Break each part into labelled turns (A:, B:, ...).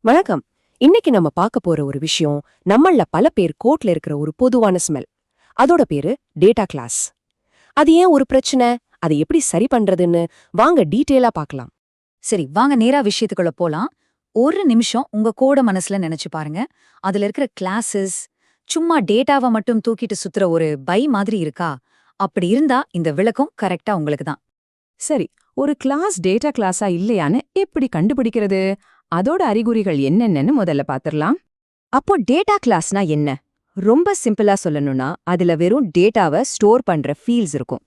A: வணக்கம். இன்னைக்கு நம்ம பார்க்க போற ஒரு விஷயம் நம்மள பல பேர் கோட்ல இருக்கிற ஒரு பொதுவான ஸ்மெல். அதோட பேரு டேட்டா கிளாஸ். அது ஏன் ஒரு பிரச்சனை, அதை எப்படி சரி பண்றதுன்னு வாங்க டீட்டெயிலா பார்க்கலாம்.
B: சரி, வாங்க நேரா விஷயத்துக்குள்ள போலாம். ஒரு நிமிஷம் உங்க கோட மனசுல நினைச்சு பாருங்க. அதுல இருக்கிற கிளாஸஸ் சும்மா டேட்டாவை மட்டும் தூக்கிட்டு சுத்துற ஒரு பை மாதிரி இருக்கா? அப்படி இருந்தா இந்த விளக்கம் கரெக்டா உங்களுக்கு தான்.
C: சரி, ஒரு கிளாஸ் டேட்டா கிளாஸா இல்லையான்னு எப்படி கண்டுபிடிக்கிறது? அதோட அறிகுறிகள் என்னென்னு முதல்ல பாத்திரலாம்.
A: அப்போ டேட்டா கிளாஸ்னா என்ன? ரொம்ப சிம்பிளா சொல்லணும்னா அதுல வெறும் டேட்டாவை ஸ்டோர் பண்ற ஃபீல்ட்ஸ் இருக்கும்.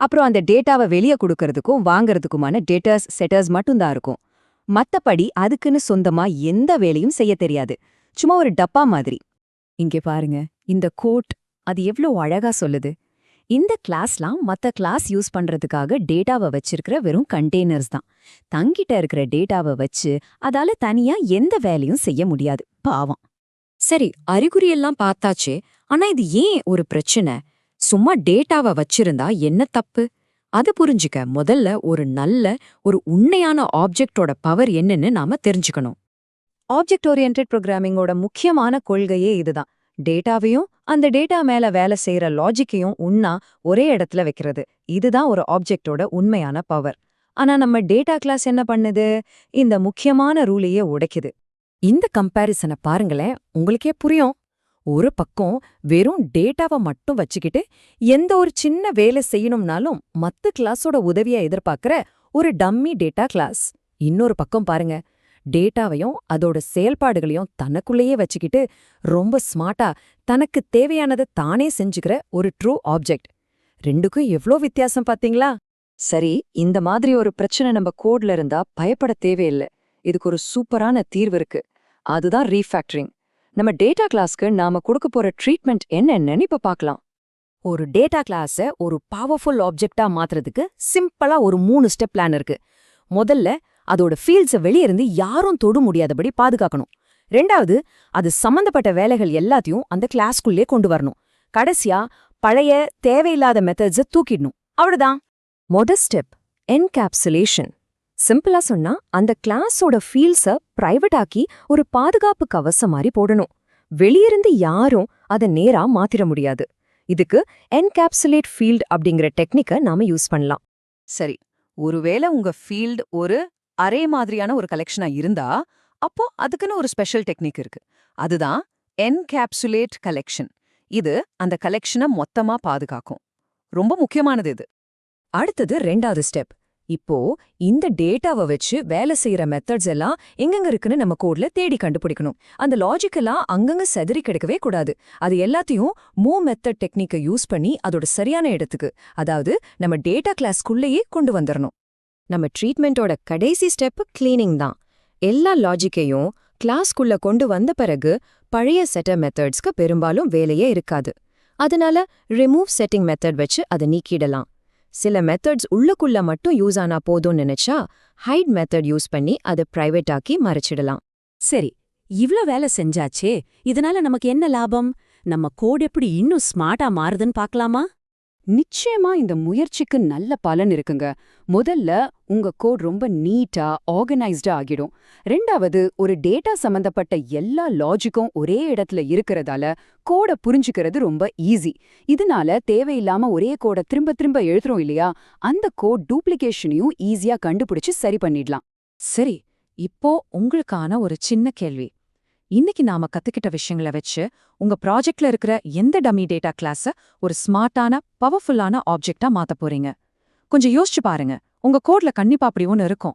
A: அப்புறம் அந்த டேட்டாவை வெளியே கொடுக்கறதுக்கும் வாங்கறதுக்குமான டேட்டாஸ் செட்டர்ஸ் மட்டும்தான் இருக்கும். மத்தபடி அதுக்குன்னு சொந்தமா எந்த வேலையும் செய்ய தெரியாது. சும்மா ஒரு டப்பா மாதிரி.
C: இங்கே பாருங்க, இந்த கோட் அது எவ்ளோ அழகா சொல்லுது. இந்த கிளாஸ்லாம் மத்த கிளாஸ் யூஸ் பண்றதுக்காக டேட்டாவை வச்சிருக்கிற வெறும் கண்டெய்னர்ஸ் தான். தங்கிட்ட இருக்கிற டேட்டாவை வச்சு அதால தனியா எந்த வேலையும் செய்ய முடியாது. பாவம்.
B: சரி, அறிகுறியெல்லாம் பார்த்தாச்சே. ஆனா இது ஏன் ஒரு பிரச்சனை? சும்மா டேட்டாவை வச்சிருந்தா என்ன தப்பு? அது புரிஞ்சுக்க முதல்ல ஒரு உண்மையான ஆப்ஜெக்டோட பவர் என்னன்னு நாம தெரிஞ்சுக்கணும்.
C: ஆப்ஜெக்ட் ஓரியன்டட் ப்ரோக்ராமிங்கோட முக்கியமான கொள்கையே இதுதான். டேட்டாவையும் அந்த டேட்டா மேல வேலை செய்யற லாஜிக்கையும் ஒன்னா ஒரே இடத்துல வைக்கிறது. இதுதான் ஒரு ஆப்ஜெக்டோட உண்மையான பவர். ஆனா நம்ம டேட்டா கிளாஸ் என்ன பண்ணுது? இந்த முக்கியமான ரூலையே உடைக்குது.
A: இந்த கம்பேரிசனை பாருங்களேன், உங்களுக்கே புரியும். ஒரு பக்கம் வெறும் டேட்டாவை மட்டும் வச்சுக்கிட்டு எந்த ஒரு சின்ன வேலை செய்யணும்னாலும் மத்த கிளாஸோட உதவியை எதிர்பார்க்கிற ஒரு டம்மி டேட்டா கிளாஸ். இன்னொரு பக்கம் பாருங்க, டேட்டாவையும் அதோட செயல்பாடுகளையும் தனக்குள்ளேயே வச்சுக்கிட்டு ரொம்ப ஸ்மார்ட்டா தனக்கு தேவையானதை தானே செஞ்சுக்கிற ஒரு ட்ரூ ஆப்ஜெக்ட். ரெண்டுக்கும் எவ்ளோ வித்தியாசம் பாத்தீங்களா?
C: சரி, இந்த மாதிரி ஒரு பிரச்சனை நம்ம கோட்ல இருந்தா பயப்பட தேவையில்லை. இதுக்கு ஒரு சூப்பரான தீர்வு இருக்கு. அதுதான் ரீஃபேக்டரிங். நம்ம டேட்டா கிளாஸ்க்கு நாம கொடுக்க போற ட்ரீட்மெண்ட் என்னன்னு இப்ப பார்க்கலாம்.
A: ஒரு டேட்டா கிளாஸை ஒரு பவர்ஃபுல் ஆப்ஜெக்டா மாத்துறதுக்கு சிம்பிளா ஒரு 3 ஸ்டெப் பிளான் இருக்கு. முதல்ல அதோட ஃபீல்ட்ஸை வெளியிருந்து யாரும் தொட முடியாதபடி பாதுகாக்கணும். ரெண்டாவது, அது சம்பந்தப்பட்ட வேலைகள் எல்லாத்தையும் அந்த கிளாஸ்க்குள்ளே கொண்டு வரணும். கடைசியா பழைய தேவையில்லாத மெத்தட்ஸை தூக்கிடணும். அவ்வளவுதான். மொதல் ஸ்டெப் என்கேப்சுலேஷன். சிம்பிளா சொன்னா அந்த கிளாஸோட ஃபீல்ட்ஸை பிரைவேட் ஆக்கி ஒரு பாதுகாப்பு கவசம் மாதிரி போடணும். வெளியிருந்து யாரும் அதை நேரா மாத்திர முடியாது. இதுக்கு என்கேப்சுலேட் ஃபீல்ட் அப்படிங்கிற டெக்னிக்கை நாம யூஸ் பண்ணலாம்.
C: சரி, ஒருவேளை உங்க ஃபீல்ட் ஒரு அரே மாதிரியான ஒரு கலெக்ஷனா இருந்தா, அப்போ அதுக்குன்னு ஒரு ஸ்பெஷல் டெக்னிக் இருக்கு. அதுதான் என்கேப்சுலேட் கலெக்ஷன். இது அந்த கலெக்ஷனை மொத்தமா பாதுகாக்கும். ரொம்ப முக்கியமானது இது. அடுத்தது ரெண்டாவது ஸ்டெப். இப்போ இந்த டேட்டாவை வச்சு வேலை செய்யற மெத்தட்ஸ் எல்லாம் எங்கெங்க இருக்குன்னு நம்ம கோட்ல தேடி கண்டுபிடிக்கணும். அந்த லாஜிக்கெல்லாம் அங்கங்க செதறி கிடக்கவே கூடாது. அது எல்லாத்தையும் மூவ் மெத்தட் டெக்னிக்கை யூஸ் பண்ணி அதோட சரியான இடத்துக்கு, அதாவது நம்ம டேட்டா கிளாஸ்க்குள்ளேயே கொண்டு வந்துடணும். நம்ம ட்ரீட்மெண்ட்டோட கடைசி ஸ்டெப் கிளீனிங் தான். எல்லா லாஜிக்கையும் கிளாஸ்க்குள்ள கொண்டு வந்த பிறகு பழைய செட்டப் மெத்தட்ஸ்க்கு பெரும்பாலும் வேலையே இருக்காது. அதனால ரிமூவ் செட்டிங் மெத்தட் வச்சு அதை நீக்கிடலாம். சில மெத்தட்ஸ் உள்ளுக்குள்ள மட்டும் யூஸ் ஆனா போதும்னு நினைச்சா ஹைட் மெத்தட் யூஸ் பண்ணி அதை பிரைவேட் ஆக்கி மறைச்சிடலாம்.
D: சரி, இவ்ளோ வேலை செஞ்சாச்சே, இதனால நமக்கு என்ன லாபம்? நம்ம கோட் எப்படி இன்னும் ஸ்மார்ட்டா மாறுதுன்னு பார்க்கலாமா?
C: நிச்சயமா இந்த முயற்சிக்கு நல்ல பலன் இருக்குங்க. முதல்ல உங்க கோட் ரொம்ப நீட்டா ஆர்கனைஸ்டா ஆகிடும். ரெண்டாவது, ஒரு டேட்டா சம்பந்தப்பட்ட எல்லா லாஜிக்கும் ஒரே இடத்துல இருக்கிறதால கோட புரிஞ்சுக்கிறது ரொம்ப ஈஸி. இதனால தேவையில்லாம ஒரே கோட திரும்ப திரும்ப எழுதுறோம் இல்லையா, அந்த கோட் டூப்ளிகேஷனையும் ஈஸியா கண்டுபிடிச்சு சரி பண்ணிடலாம். சரி, இப்போ உங்களுக்கான ஒரு சின்ன கேள்வி. இன்னைக்கு நாம கத்துக்கிட்ட விஷயங்களை வச்சு உங்க ப்ராஜெக்ட்ல இருக்கிற எந்த டம்மி டேட்டா கிளாஸ ஒரு ஸ்மார்ட்டான பவர்ஃபுல்லான ஆப்ஜெக்டா மாத்த போறீங்க? கொஞ்சம் யோசிச்சு பாருங்க. உங்க கோட்ல கண்டிப்பா அப்படி ஒன்னு இருக்கும்.